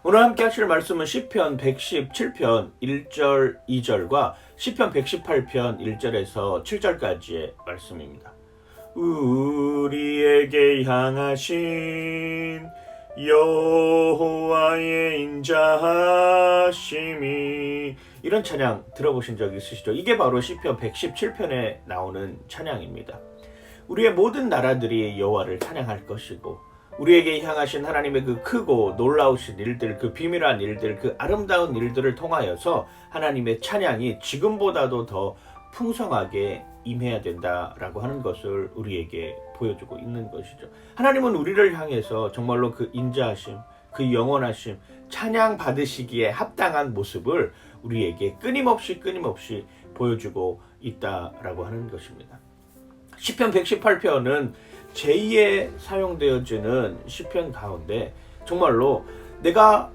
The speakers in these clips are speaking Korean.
오늘 함께 하실 말씀은 시편 117편 1절 2절과 시편 118편 1절에서 7절까지의 말씀입니다. 우리에게 향하신 여호와의 인자하심이, 이런 찬양 들어보신 적 있으시죠? 이게 바로 시편 117편에 나오는 찬양입니다. 우리의 모든 나라들이 여호와를 찬양할 것이고, 우리에게 향하신 하나님의 그 크고 놀라우신 일들, 그 비밀한 일들, 그 아름다운 일들을 통하여서 하나님의 찬양이 지금보다도 더 풍성하게 임해야 된다라고 하는 것을 우리에게 보여주고 있는 것이죠. 하나님은 우리를 향해서 정말로 그 인자하심, 그 영원하심, 찬양 받으시기에 합당한 모습을 우리에게 끊임없이 보여주고 있다라고 하는 것입니다. 시편 118편은 제2에 사용되어지는 시편 가운데 정말로 내가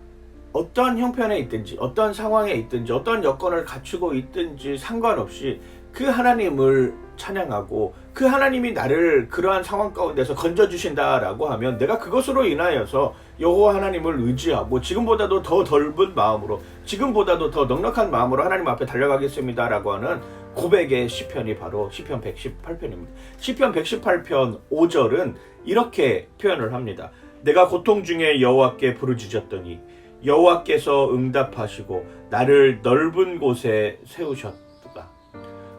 어떤 형편에 있든지, 어떤 상황에 있든지, 어떤 여건을 갖추고 있든지 상관없이 그 하나님을 찬양하고, 그 하나님이 나를 그러한 상황 가운데서 건져주신다라고 하면 내가 그것으로 인하여서 여호와 하나님을 의지하고 지금보다도 더 넓은 마음으로, 지금보다도 더 넉넉한 마음으로 하나님 앞에 달려가겠습니다라고 하는 고백의 시편이 바로 시편 118편입니다. 시편 118편 5절은 이렇게 표현을 합니다. 내가 고통 중에 여호와께 부르짖었더니 여호와께서 응답하시고 나를 넓은 곳에 세우셨다.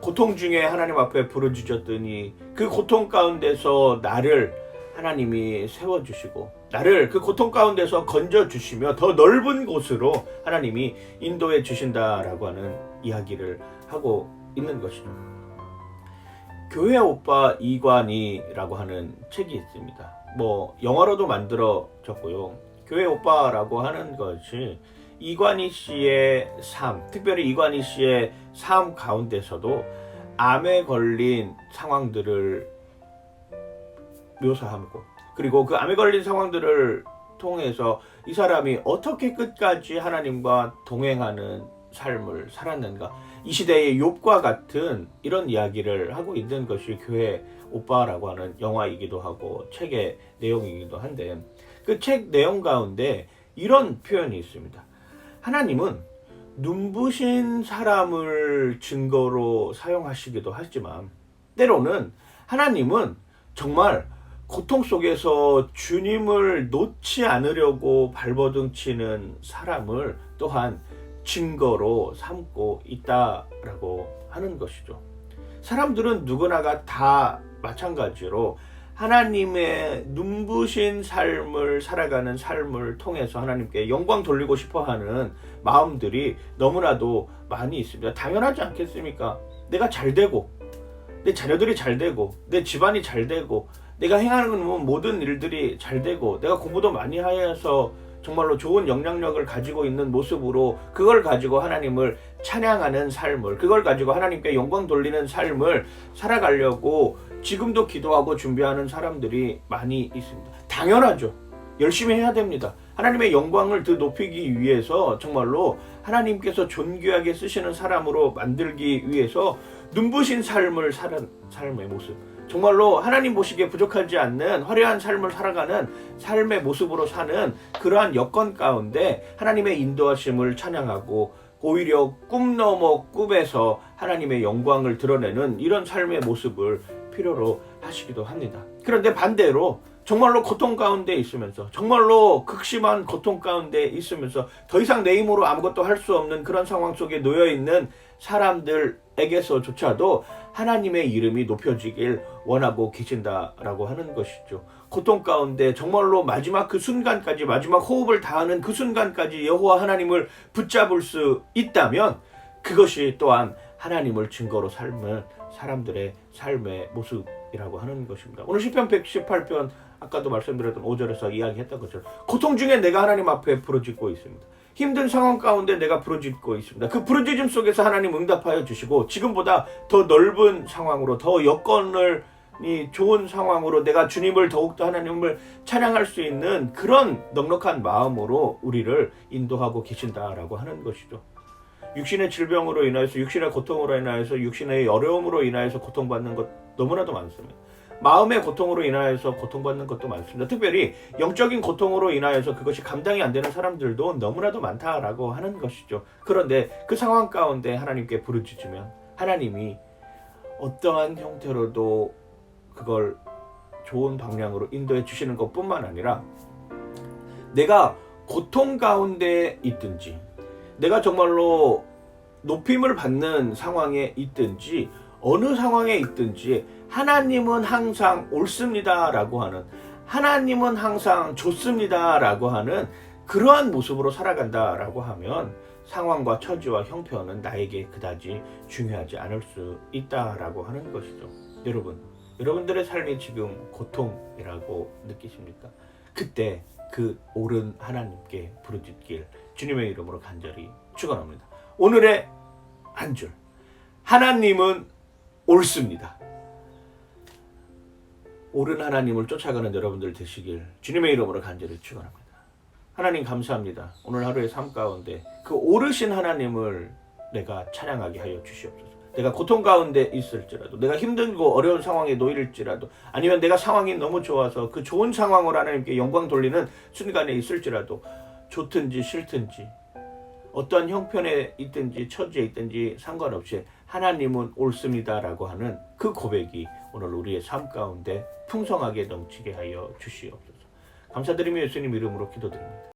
고통 중에 하나님 앞에 부르짖었더니 그 고통 가운데서 나를 하나님이 세워주시고, 나를 그 고통 가운데서 건져주시며 더 넓은 곳으로 하나님이 인도해 주신다라고 하는 이야기를 하고 있는 것이죠. 교회 오빠 이관희라고 하는 책이 있습니다. 영어로도 만들어졌고요. 교회 오빠라고 하는 것이 이관희 씨의 삶, 특별히 이관희 씨의 삶 가운데서도 암에 걸린 상황들을 묘사하고, 그리고 그 암에 걸린 상황들을 통해서 이 사람이 어떻게 끝까지 하나님과 동행하는 삶을 살았는가, 이 시대의 욥과 같은 이런 이야기를 하고 있는 것이 교회 오빠라고 하는 영화이기도 하고 책의 내용이기도 한데, 그 책 내용 가운데 이런 표현이 있습니다. 하나님은 눈부신 사람을 증거로 사용하시기도 하지만 때로는 하나님은 정말 고통 속에서 주님을 놓지 않으려고 발버둥치는 사람을 또한 증거로 삼고 있다라고 하는 것이죠. 사람들은 누구나가 다 마찬가지로 하나님의 눈부신 삶을 살아가는 삶을 통해서 하나님께 영광 돌리고 싶어하는 마음들이 너무나도 많이 있습니다. 당연하지 않겠습니까? 내가 잘 되고, 내 자녀들이 잘 되고, 내 집안이 잘 되고, 내가 행하는 모든 일들이 잘 되고, 내가 공부도 많이 하여서 정말로 좋은 영향력을 가지고 있는 모습으로 그걸 가지고 하나님을 찬양하는 삶을, 그걸 가지고 하나님께 영광 돌리는 삶을 살아가려고 지금도 기도하고 준비하는 사람들이 많이 있습니다. 당연하죠. 열심히 해야 됩니다. 하나님의 영광을 더 높이기 위해서 정말로 하나님께서 존귀하게 쓰시는 사람으로 만들기 위해서 눈부신 삶을 사는 삶의 모습, 정말로 하나님 보시기에 부족하지 않는 화려한 삶을 살아가는 삶의 모습으로 사는 그러한 여건 가운데 하나님의 인도하심을 찬양하고, 오히려 꿈 넘어 꿈에서 하나님의 영광을 드러내는 이런 삶의 모습을 필요로 하시기도 합니다. 그런데 반대로 정말로 고통 가운데 있으면서, 정말로 극심한 고통 가운데 있으면서 더 이상 내 힘으로 아무것도 할 수 없는 그런 상황 속에 놓여 있는 사람들에게서조차도 하나님의 이름이 높여지길 원하고 계신다라고 하는 것이죠. 고통 가운데 정말로 마지막 그 순간까지, 마지막 호흡을 다하는 그 순간까지 여호와 하나님을 붙잡을 수 있다면 그것이 또한 하나님을 증거로 삶은 사람들의 삶의 모습이라고 하는 것입니다. 오늘 시편 118편 아까도 말씀드렸던 5절에서 이야기했던 것처럼 고통 중에 내가 하나님 앞에 부르짖고 있습니다. 힘든 상황 가운데 내가 부르짖고 있습니다. 그 부르짖음 속에서 하나님 응답하여 주시고, 지금보다 더 넓은 상황으로, 더 여건을 좋은 상황으로 내가 주님을 더욱더 하나님을 찬양할 수 있는 그런 넉넉한 마음으로 우리를 인도하고 계신다라고 하는 것이죠. 육신의 질병으로 인하여서, 육신의 고통으로 인하여서, 육신의 어려움으로 인하여서 고통받는 것 너무나도 많습니다. 마음의 고통으로 인하여서 고통받는 것도 많습니다. 특별히 영적인 고통으로 인하여서 그것이 감당이 안 되는 사람들도 너무나도 많다라고 하는 것이죠. 그런데 그 상황 가운데 하나님께 부르짖으면 하나님이 어떠한 형태로도 그걸 좋은 방향으로 인도해 주시는 것뿐만 아니라 내가 고통 가운데 있든지 내가 정말로 높임을 받는 상황에 있든지 어느 상황에 있든지 하나님은 항상 옳습니다 라고 하는, 하나님은 항상 좋습니다 라고 하는 그러한 모습으로 살아간다 라고 하면 상황과 처지와 형편은 나에게 그다지 중요하지 않을 수 있다라고 하는 것이죠. 여러분들의 삶이 지금 고통이라고 느끼십니까? 그때 그 옳은 하나님께 부르짖길 주님의 이름으로 간절히 축원합니다. 오늘의 한 줄, 하나님은 옳습니다. 옳은 하나님을 쫓아가는 여러분들 되시길 주님의 이름으로 간절히 축원합니다. 하나님 감사합니다. 오늘 하루의 삶 가운데 그 옳으신 하나님을 내가 찬양하게 하여 주시옵소서. 내가 고통 가운데 있을지라도, 내가 힘들고 어려운 상황에 놓일지라도, 아니면 내가 상황이 너무 좋아서 그 좋은 상황으로 하나님께 영광 돌리는 순간에 있을지라도, 좋든지 싫든지 어떠한 형편에 있든지 처지에 있든지 상관없이 하나님은 옳습니다라고 하는 그 고백이 오늘 우리의 삶 가운데 풍성하게 넘치게 하여 주시옵소서. 감사드리며 예수님 이름으로 기도드립니다.